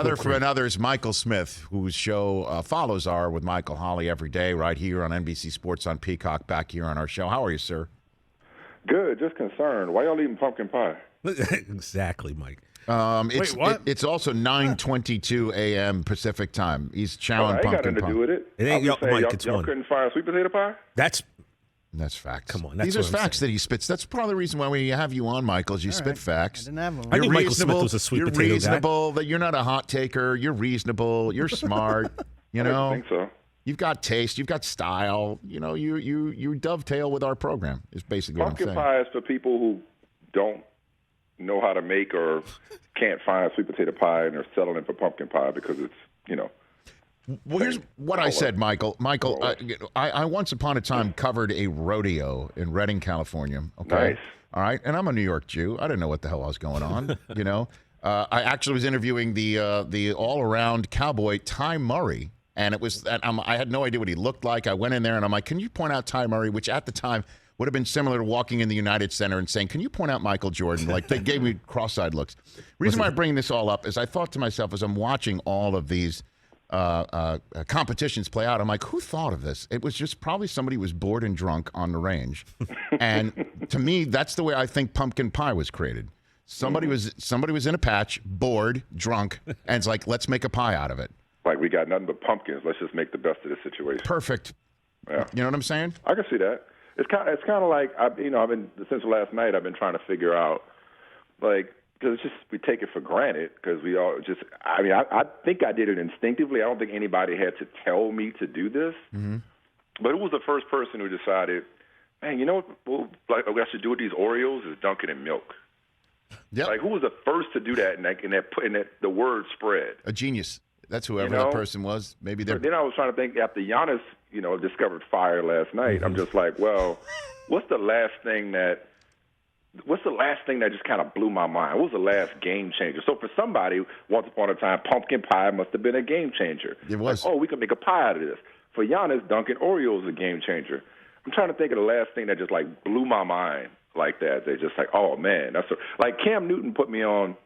Brother from another's Michael Smith, whose show follows our with Michael Holley every day right here on NBC Sports on Peacock, back here on our show. How are you, sir? Good, just concerned. Why y'all eating pumpkin pie? Exactly, Mike. Wait, what? It's also 9:22 a.m. Pacific time. He's chowing I ain't got pumpkin nothing to pie. do with it. It ain't I'm just Mike, saying, it's y'all one. couldn't find sweet potato pie? That's facts. Come on, that's these are what I'm facts that he spits. That's part of the reason why we have you on, Michael. Is you spit facts. I didn't have one. I knew Michael Smith was a sweet You're potato guy. reasonable. That you're not a hot taker. You're reasonable. You're smart. You know. I think so. You've got taste. You've got style. You know. You dovetail with our program. Is basically Pumpkin what I'm saying. pie is for people who don't know how to make or can't find sweet potato pie, and they're selling it for pumpkin pie because it's, you know. Well, here's what I said, Michael. Michael, I once upon a time covered a rodeo in Redding, California. Okay. Nice. All right. And I'm a New York Jew. I didn't know what the hell was going on, you know. I actually was interviewing the all-around cowboy, Ty Murray, and I had no idea what he looked like. I went in there, and I'm like, can you point out Ty Murray, which at the time would have been similar to walking in the United Center and saying, can you point out Michael Jordan? Like, they gave me cross-eyed looks. Reason why I bring this all up is I thought to myself as I'm watching all of these competitions play out, I'm like, who thought of this? It was just probably somebody who was bored and drunk on the range. And to me, that's the way I think pumpkin pie was created. Somebody was in a patch, bored, drunk, and it's like, let's make a pie out of it. Like, we got nothing but pumpkins. Let's just make the best of the situation. Perfect. Yeah. You know what I'm saying? I can see that. It's kind of like, I've been, since last night, I've been trying to figure out, like, because it's just, we take it for granted because we all just, I think I did it instinctively. I don't think anybody had to tell me to do this. Mm-hmm. But who was the first person who decided, man, you know what I should do with these Oreos is dunk it in milk? Yep. Like, who was the first to do that and the word spread? A genius. That's whoever that person was. Maybe they're. Then I was trying to think after Giannis, discovered fire last night. I'm just like, well, what's the last thing that just kind of blew my mind? What was the last game changer? So for somebody, once upon a time, pumpkin pie must have been a game changer. It was. Like, we can make a pie out of this. For Giannis, Dunkin' Oreos is a game changer. I'm trying to think of the last thing that just like blew my mind like that. They just like, oh man, like Cam Newton put me on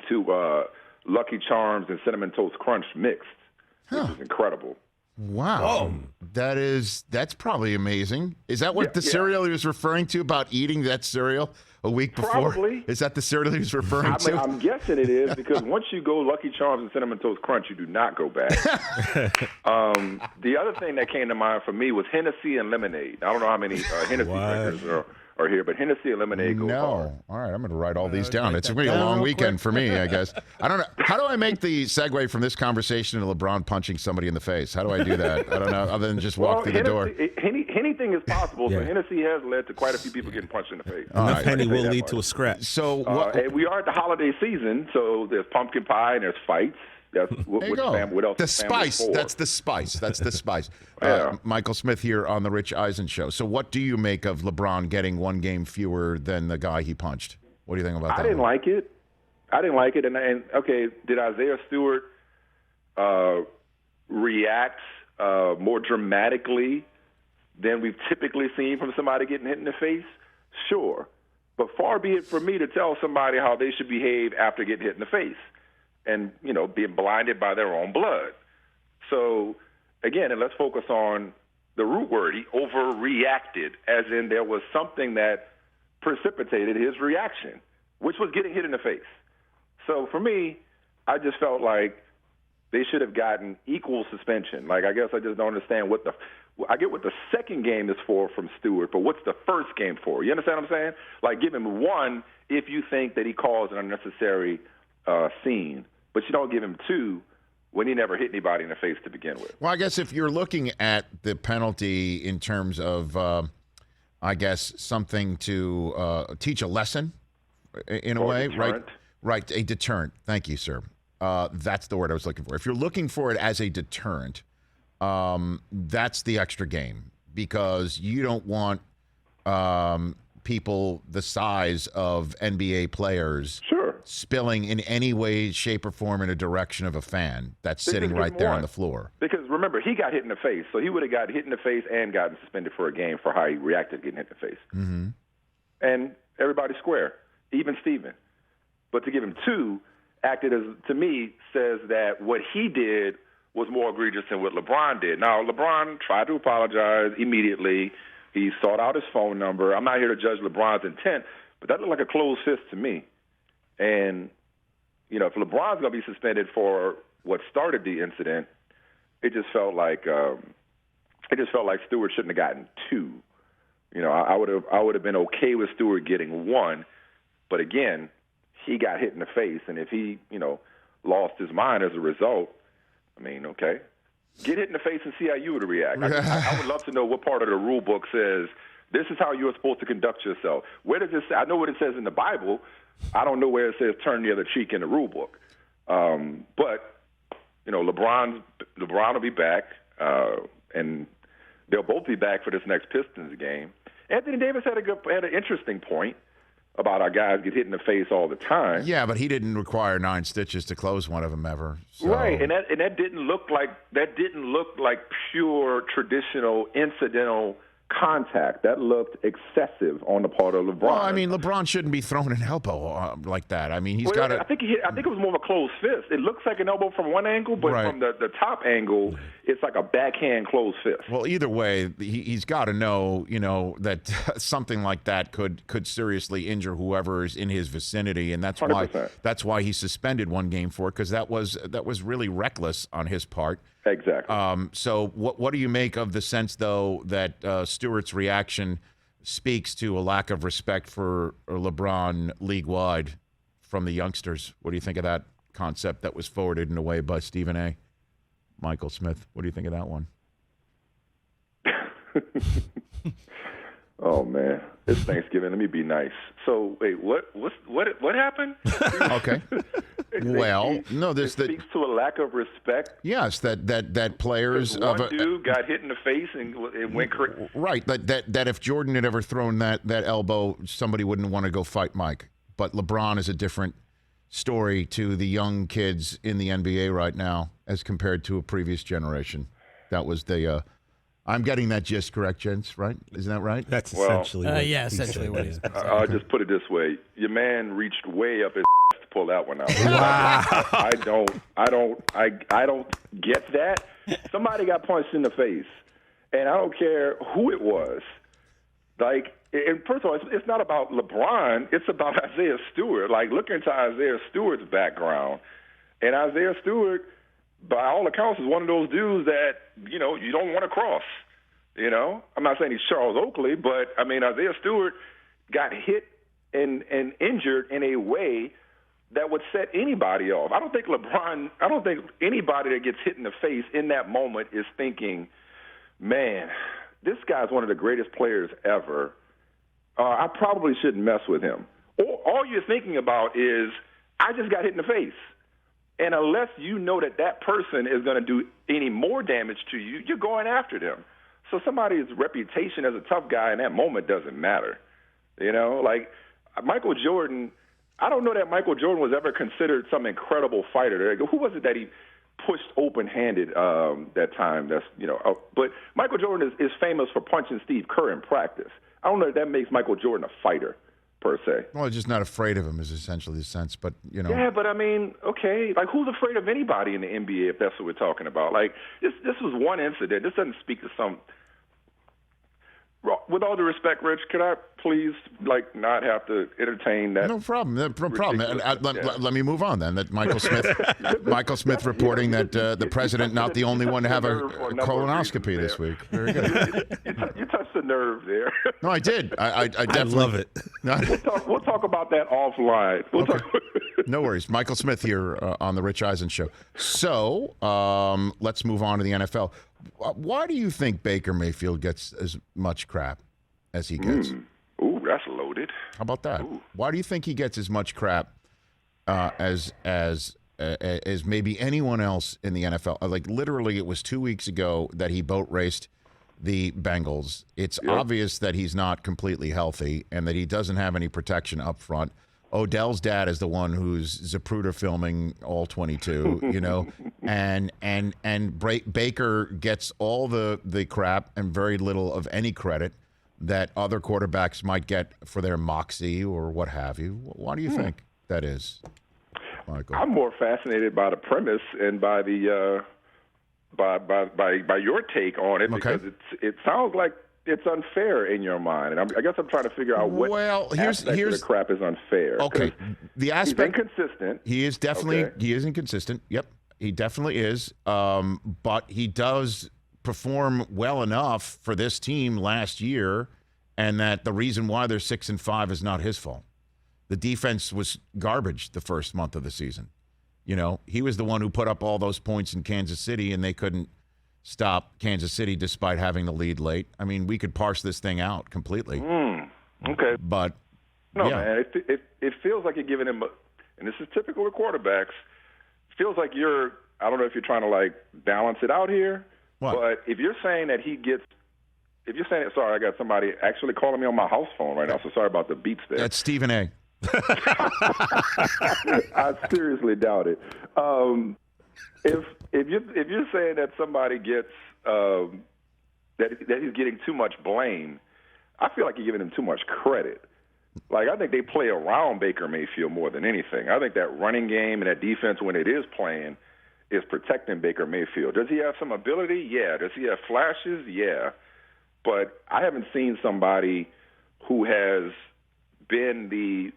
to Lucky Charms and Cinnamon Toast Crunch mixed, which is incredible. Wow. That's probably amazing. Is that what the cereal he was referring to about eating that cereal a week before? Probably. Is that the cereal he was referring to? I'm guessing it is because once you go Lucky Charms and Cinnamon Toast Crunch, you do not go back. The other thing that came to mind for me was Hennessy and lemonade. I don't know how many Hennessy drinkers are here, but Hennessy and lemonade go hard. All right, I'm going to write all these down. It's going to be a long weekend for me, I guess. I don't know. How do I make the segue from this conversation to LeBron punching somebody in the face? How do I do that? I don't know, other than just walk through the door. Anything is possible. So Hennessy has led to quite a few people getting punched in the face. Enough Henny will lead to a scratch. So and we are at the holiday season, so there's pumpkin pie and there's fights. That's what else the spice. That's the spice. That's the spice. Michael Smith here on the Rich Eisen Show. So what do you make of LeBron getting one game fewer than the guy he punched? What do you think about that? I didn't like it. And okay, did Isaiah Stewart react more dramatically than we've typically seen from somebody getting hit in the face? Sure. But far be it from me to tell somebody how they should behave after getting hit in the face and, being blinded by their own blood. So, again, and let's focus on the root word. He overreacted, as in there was something that precipitated his reaction, which was getting hit in the face. So, for me, I just felt like they should have gotten equal suspension. Like, I guess I just don't understand I get what the second game is for from Stewart, but what's the first game for? You understand what I'm saying? Like, give him one if you think that he caused an unnecessary scene, but you don't give him two when he never hit anybody in the face to begin with. Well, I guess if you're looking at the penalty in terms of, I guess, something to teach a lesson in a way, deterrent. Right, a deterrent. Thank you, sir. That's the word I was looking for. If you're looking for it as a deterrent, that's the extra game because you don't want people the size of NBA players spilling in any way, shape, or form in a direction of a fan that's sitting right there on the floor. Because remember, he got hit in the face, so he would have got hit in the face and gotten suspended for a game for how he reacted getting hit in the face. Mm-hmm. And everybody's square, even Steven. But to give him two, acted as, to me, says that what he did was more egregious than what LeBron did. Now, LeBron tried to apologize immediately. He sought out his phone number. I'm not here to judge LeBron's intent, but that looked like a closed fist to me. And, you know, if LeBron's going to be suspended for what started the incident, it just felt like Stewart shouldn't have gotten 2. You know, I would have been okay with Stewart getting 1, but again, he got hit in the face, and if he, you know, lost his mind as a result, I mean, okay, get hit in the face and see how you would react. I would love to know what part of the rule book says this is how you're supposed to conduct yourself. Where does it say? I know what it says in the Bible. I don't know where it says turn the other cheek in the rule book. But you know, LeBron will be back, and they'll both be back for this next Pistons game. Anthony Davis had an interesting point about our guys get hit in the face all the time. Yeah, but he didn't require 9 stitches to close one of them ever. So. Right, and that didn't look like pure traditional incidental contact. That looked excessive on the part of LeBron. Well, I mean, LeBron shouldn't be throwing an elbow like that. I mean, he's got to. I think it was more of a closed fist. It looks like an elbow from one angle, but right. from the top angle, it's like a backhand closed fist. Well, either way, he's got to know, you know, that something like that could seriously injure whoever is in his vicinity, and that's 100%. why he suspended one game for it, because that was really reckless on his part. Exactly. So what do you make of the sense, though, that Stewart's reaction speaks to a lack of respect for LeBron league-wide from the youngsters? What do you think of that concept that was forwarded in a way by Stephen A. Michael Smith? What do you think of that one? Oh, man. It's Thanksgiving. Let me be nice. So, wait, what happened? Okay. Well, no, it speaks to a lack of respect. Yes, that players one dude got hit in the face and it went crazy. Right, that if Jordan had ever thrown that elbow, somebody wouldn't want to go fight Mike. But LeBron is a different story to the young kids in the NBA right now as compared to a previous generation. That was the I'm getting that gist correct, gents, right? Isn't that right? That's essentially essentially what he's I'll just put it this way. Your man reached way up his to pull that one out. Wow. I don't get that. Somebody got punched in the face, and I don't care who it was. Like, and first of all, it's not about LeBron. It's about Isaiah Stewart. Like, look into Isaiah Stewart's background. And Isaiah Stewart, by all accounts, is one of those dudes that, you know, you don't want to cross. You know? I'm not saying he's Charles Oakley, but, I mean, Isaiah Stewart got hit and injured in a way that would set anybody off. I don't think anybody that gets hit in the face in that moment is thinking, man, this guy's one of the greatest players ever. I probably shouldn't mess with him. All you're thinking about is, I just got hit in the face. And unless you know that person is going to do any more damage to you, you're going after them. So somebody's reputation as a tough guy in that moment doesn't matter. You know, like Michael Jordan, I don't know that Michael Jordan was ever considered some incredible fighter. Who was it that he pushed open-handed that time? That's, you know, but Michael Jordan is famous for punching Steve Kerr in practice. I don't know if that makes Michael Jordan a fighter, per se. Well, just not afraid of him is essentially the sense, but, you know. Yeah, but I mean, okay, like who's afraid of anybody in the NBA if that's what we're talking about? Like, this was one incident. This doesn't speak to some. With all due respect, Rich, could I please, like, not have to entertain that? No problem. No problem. Let me move on then. That Michael Smith reporting that the president not the only one to have a colonoscopy this week. Very good. You touched the nerve there. No, I did. I definitely love it. We'll talk about that offline. No worries. Michael Smith here on the Rich Eisen Show. So let's move on to the NFL. Why do you think Baker Mayfield gets as much crap as he gets? Ooh, that's loaded. How about that? Ooh. Why do you think he gets as much crap as maybe anyone else in the NFL? Like, literally, it was 2 weeks ago that he boat raced the Bengals. It's obvious that he's not completely healthy and that he doesn't have any protection up front. Odell's dad is the one who's Zapruder filming all 22, you know, and Baker gets all the crap and very little of any credit that other quarterbacks might get for their moxie or what have you. Why do you think that is? Michael? I'm more fascinated by the premise and by the by your take on it, because it sounds like it's unfair in your mind, and I guess I'm trying to figure out what aspect of the crap is unfair. Okay, the aspect he's inconsistent. He is definitely he is inconsistent. Yep, he definitely is. But he does perform well enough for this team last year, and that the reason why they're 6-5 is not his fault. The defense was garbage the first month of the season. You know, he was the one who put up all those points in Kansas City, and they couldn't stop Kansas City despite having the lead late. I mean, we could parse this thing out completely. Okay. But, man, it feels like you're giving him, and this is typical of quarterbacks, feels like I don't know if you're trying to, like, balance it out here, but if you're saying that sorry, I got somebody actually calling me on my house phone right now, so sorry about the beeps there. That's Stephen A. I seriously doubt it. If you're saying that somebody gets that he's getting too much blame, I feel like you're giving him too much credit. Like, I think they play around Baker Mayfield more than anything. I think that running game and that defense, when it is playing, is protecting Baker Mayfield. Does he have some ability? Yeah. Does he have flashes? Yeah. But I haven't seen somebody who has been the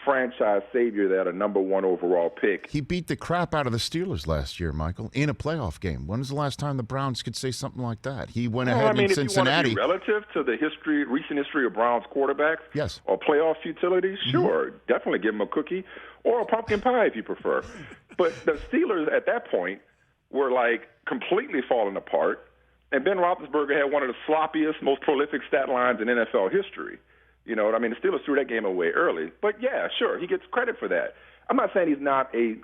franchise savior that a number one overall pick. He beat the crap out of the Steelers last year, Michael, in a playoff game. When was the last time the Browns could say something like that? He went ahead in Cincinnati. If you want to be relative to the recent history of Browns quarterbacks, yes, or playoff futility, sure, definitely give him a cookie or a pumpkin pie if you prefer. But the Steelers at that point were like completely falling apart, and Ben Roethlisberger had one of the sloppiest, most prolific stat lines in NFL history. You know what I mean? The Steelers threw that game away early. But, yeah, sure, he gets credit for that. I'm not saying he's not a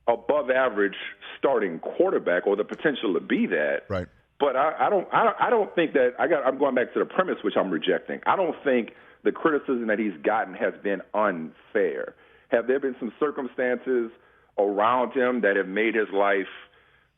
above-average starting quarterback or the potential to be that. Right. But I don't think that I'm going back to the premise, which I'm rejecting. I don't think the criticism that he's gotten has been unfair. Have there been some circumstances around him that have made his life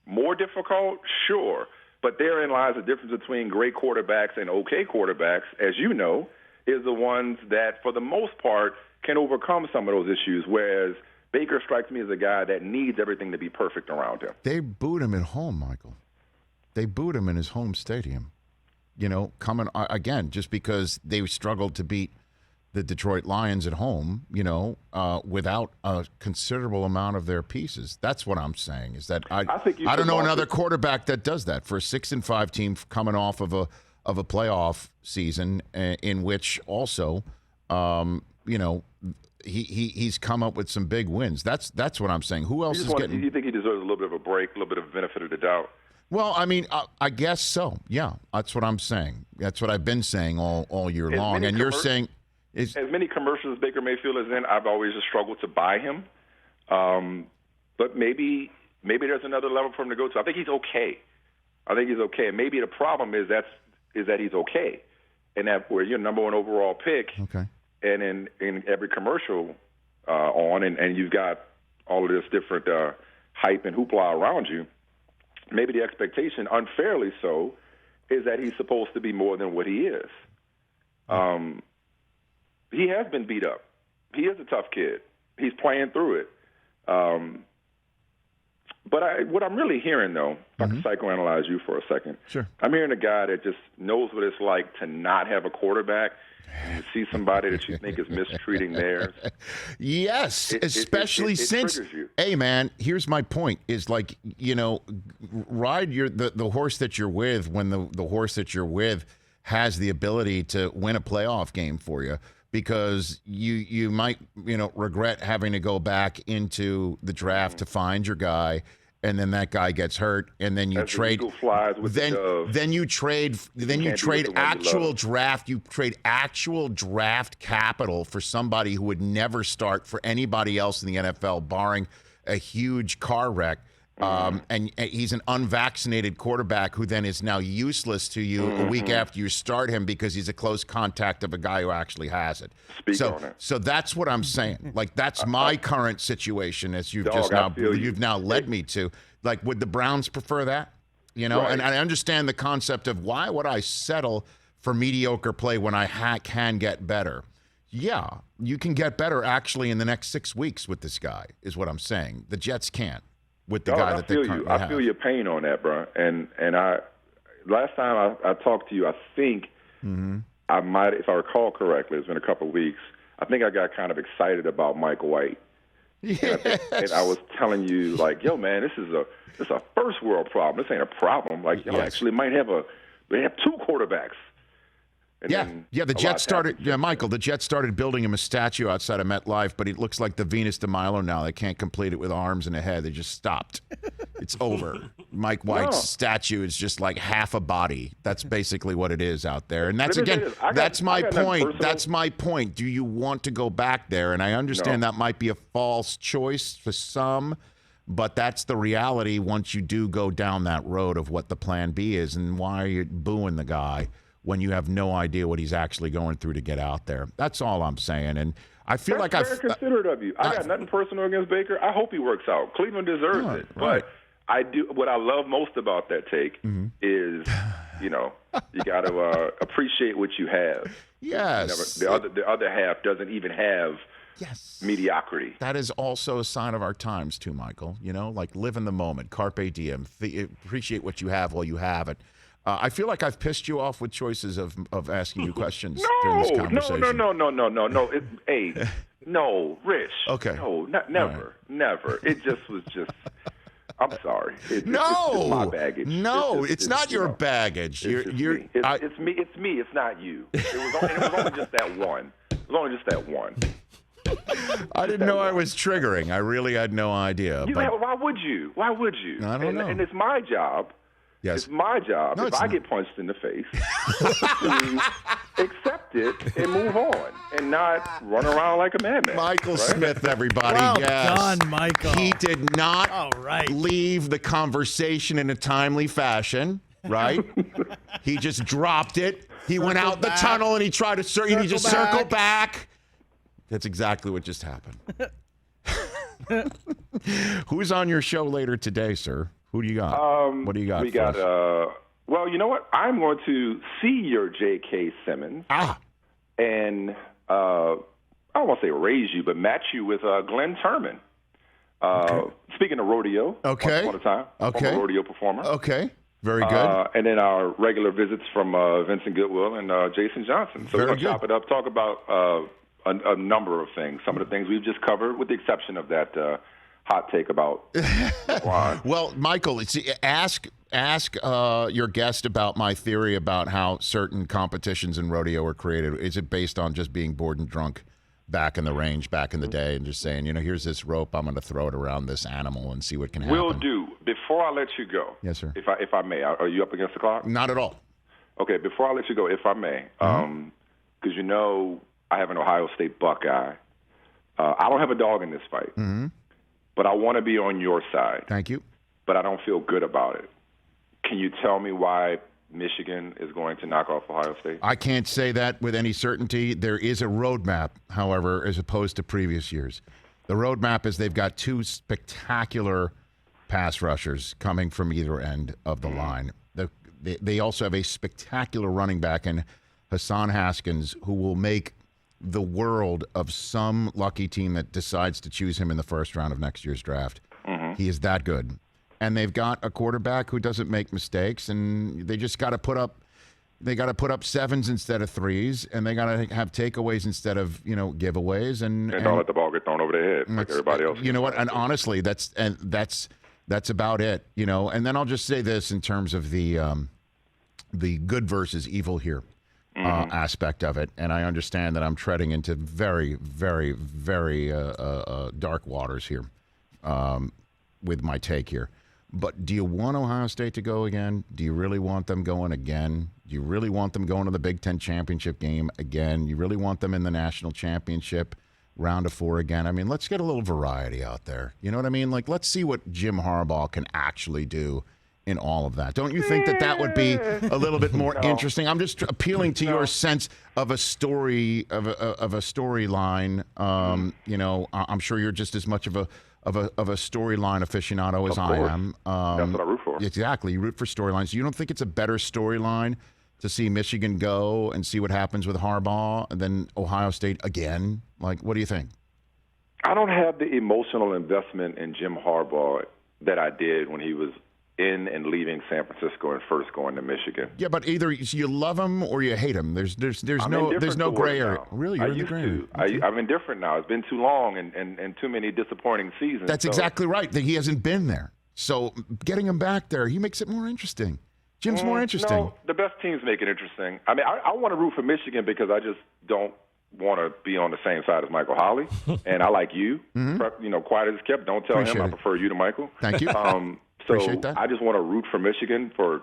more difficult? Sure. But therein lies the difference between great quarterbacks and okay quarterbacks, as you know, is the ones that, for the most part, can overcome some of those issues, whereas Baker strikes me as a guy that needs everything to be perfect around him. They booed him at home, Michael. They booed him in his home stadium. You know, coming again, just because they struggled to beat the Detroit Lions at home, you know, without a considerable amount of their pieces. That's what I'm saying, is that I don't know another quarterback that does that for a 6-5 team coming off of a playoff season in which also, you know, he's come up with some big wins. That's what I'm saying. Who else is getting? Do you think he deserves a little bit of a break, a little bit of benefit of the doubt? Well, I mean, I guess so. Yeah, that's what I'm saying. That's what I've been saying all year long. And you're saying, as many commercials as Baker Mayfield is in, I've always just struggled to buy him. But maybe there's another level for him to go to. I think he's okay. And maybe the problem is that he's okay, and that where you're number one overall pick, okay, and in every commercial and you've got all of this different hype and hoopla around you. Maybe the expectation, unfairly so, is that he's supposed to be more than what he is. He has been beat up. He is a tough kid. He's playing through it. But what I'm really hearing, though, if I can psychoanalyze you for a second, sure. I'm hearing a guy that just knows what it's like to not have a quarterback. You see somebody that you think is mistreating theirs. Yes, especially since, hey, man, here's my point, is like, you know, ride the horse that you're with when the horse that you're with has the ability to win a playoff game for you, because you might, you know, regret having to go back into the draft to find your guy, and then that guy gets hurt, and then you trade. Then you trade actual draft capital for somebody who would never start for anybody else in the NFL, barring a huge car wreck. And he's an unvaccinated quarterback who then is now useless to you a week after you start him because he's a close contact of a guy who actually has it. So that's what I'm saying. Like, that's my current situation, as you've now led me to. Like, would the Browns prefer that? You know, right. And I understand the concept of why would I settle for mediocre play when I can get better. Yeah, you can get better actually in the next 6 weeks with this guy, is what I'm saying. The Jets can't with the guy that they currently have. I feel your pain on that, bro. And last time I talked to you, I think I might, if I recall correctly, it's been a couple of weeks. I think I got kind of excited about Mike White. Yes. And I was telling you, like, yo, man, this is a first world problem. This ain't a problem. Like, y'all actually might have they have 2 quarterbacks. And the Jets started. Yeah, Michael, the Jets started building him a statue outside of MetLife, but it looks like the Venus de Milo now. They can't complete it with arms and a head. They just stopped. It's over. Mike White's statue is just like half a body. That's basically what it is out there. And that's that's my point. That's my point. Do you want to go back there? And I understand that might be a false choice for some, but that's the reality once you do go down that road of what the plan B is and why you're booing the guy when you have no idea what he's actually going through to get out there. That's all I'm saying. And I feel that's very considerate of you. I got nothing personal against Baker. I hope he works out. Cleveland deserves it. Right. But I do. What I love most about that take is, you got to appreciate what you have. Yes. The other half doesn't even have mediocrity. That is also a sign of our times too, Michael. Like live in the moment, carpe diem, appreciate what you have while you have it. I feel like I've pissed you off with choices of asking you questions during this conversation. No, Rich. Okay. No, never. It just was just. I'm sorry. It's my baggage. No, it's not your baggage. It's me. It's me. It's not you. It was only just that one. I didn't know I was triggering. I really had no idea. Why would you? I don't know. And it's my job. Yes. It's my job, if I get punched in the face, to accept it and move on and not run around like a madman. Michael Smith, everybody. Well yes. done, Michael. He did not leave the conversation in a timely fashion, right? He just dropped it. He went out the tunnel and he tried to circle back. That's exactly what just happened. Who's on your show later today, sir? Who do you got? What do you got? We got, well, you know what? I'm going to see your J.K. Simmons. And I don't want to say raise you, but match you with Glenn Turman. Speaking of rodeo. Okay. Once upon a time. I'm a rodeo performer. Okay. Very good. And then our regular visits from Vincent Goodwill and Jason Johnson. So we're going to chop it up, talk about a number of things. Some of the things we've just covered, with the exception of that hot take about LeBron. Well, Michael, ask your guest about my theory about how certain competitions in rodeo were created. Is it based on just being bored and drunk back in the range back in the day and just saying, here's this rope, I'm going to throw it around this animal and see what can happen? Will do. Before I let you go, yes, sir. If I may, are you up against the clock? Not at all. Okay, before I let you go, if I may, because I have an Ohio State Buckeye. I don't have a dog in this fight. But I want to be on your side. Thank you. But I don't feel good about it. Can you tell me why Michigan is going to knock off Ohio State? I can't say that with any certainty. There is a roadmap, however, as opposed to previous years. The roadmap is they've got 2 spectacular pass rushers coming from either end of the line. They also have a spectacular running back in Hassan Haskins, who will make the world of some lucky team that decides to choose him in the first round of next year's draft. He is that good. And they've got a quarterback who doesn't make mistakes, and they just got to put up sevens instead of threes, and they got to have takeaways instead of, giveaways, and don't let the ball get thrown over their head like everybody else. You know what? And honestly, that's about it, And then I'll just say this in terms of the good versus evil here. Aspect of it, and I understand that I'm treading into very, very, very dark waters here with my take here. But do you want Ohio State to go again? Do you really want them going again? Do you really want them going to the Big Ten championship game again? You really want them in the national championship round of 4 again? I mean, let's get a little variety out there. You know what I mean? Like, let's see what Jim Harbaugh can actually do in all of that. Don't you think that would be a little bit more interesting? I'm just appealing to your sense of a story, of a storyline. I'm sure you're just as much of a storyline aficionado as I am. That's what I root for. Exactly. You root for storylines. You don't think it's a better storyline to see Michigan go and see what happens with Harbaugh, and then Ohio State again? Like, what do you think? I don't have the emotional investment in Jim Harbaugh that I did when he was in and leaving San Francisco and first going to Michigan. Yeah, but either you love him or you hate him. There's no gray area. Really, you're in the gray area. Okay. I'm indifferent now. It's been too long and too many disappointing seasons. That's exactly right. That he hasn't been there. So getting him back there, he makes it more interesting. Jim's more interesting. No, the best teams make it interesting. I mean, I want to root for Michigan because I just don't want to be on the same side as Michael Holley, and I like you. You know, quiet as kept. Don't tell him I prefer you to Michael. Thank you. So Appreciate that. I just want to root for Michigan for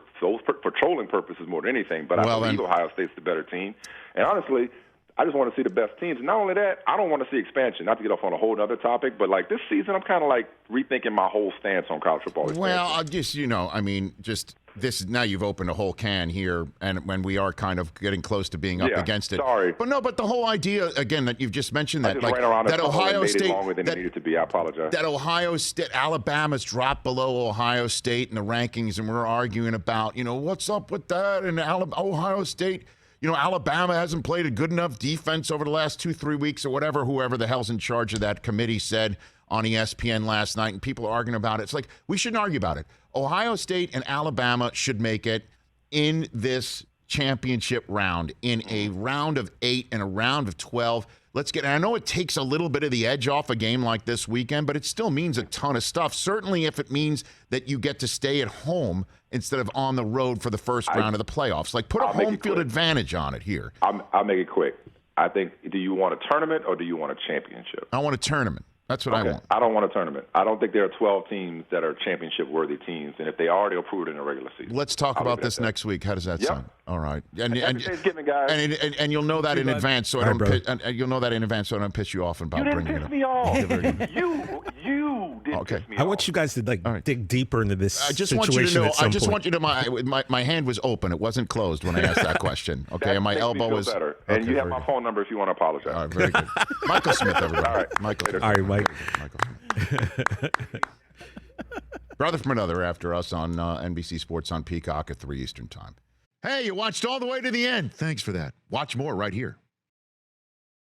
trolling purposes more than anything. But I believe Ohio State's the better team. And honestly, I just want to see the best teams. Not only that, I don't want to see expansion. Not to get off on a whole other topic, but like this season, I'm kind of like rethinking my whole stance on college football expansion. Well, I just, this now you've opened a whole can here, and when we are kind of getting close to being up against it. Sorry, but the whole idea again that you've just mentioned that that Ohio State longer than it needed to be. I apologize. That Ohio State, Alabama's dropped below Ohio State in the rankings, and we're arguing about what's up with that, and Ohio State. Alabama hasn't played a good enough defense over the last 2-3 weeks or whatever, whoever the hell's in charge of that committee said on ESPN last night, and people are arguing about it. It's like, we shouldn't argue about it. Ohio State and Alabama should make it in this championship round, in a round of 8 and a round of 12. I know it takes a little bit of the edge off a game like this weekend, but it still means a ton of stuff. Certainly if it means that you get to stay at home instead of on the road for the first round of the playoffs. Like, put a home field advantage on it here. I'll make it quick. I think, do you want a tournament or do you want a championship? I want a tournament. That's what I want. I don't want a tournament. I don't think there are 12 teams that are championship-worthy teams, and if they are, they'll prove it in the regular season. Let's talk about this next week. How does that sound? All right. And Thanksgiving, guys. And you'll know that in advance, so I don't piss you off about bringing it up. You didn't piss me off. You didn't piss me off. I want you guys to dig deeper into this situation. I just want you to know. My hand was open. It wasn't closed when I asked that question. Okay, and my elbow was better. And you have my phone number if you want to apologize. All right, very good. Michael Smith, everybody. All right, Michael. All right, Mike. Brother from another after us on NBC Sports on Peacock at 3 Eastern Time. Hey, you watched all the way to the end. Thanks for that. Watch more right here.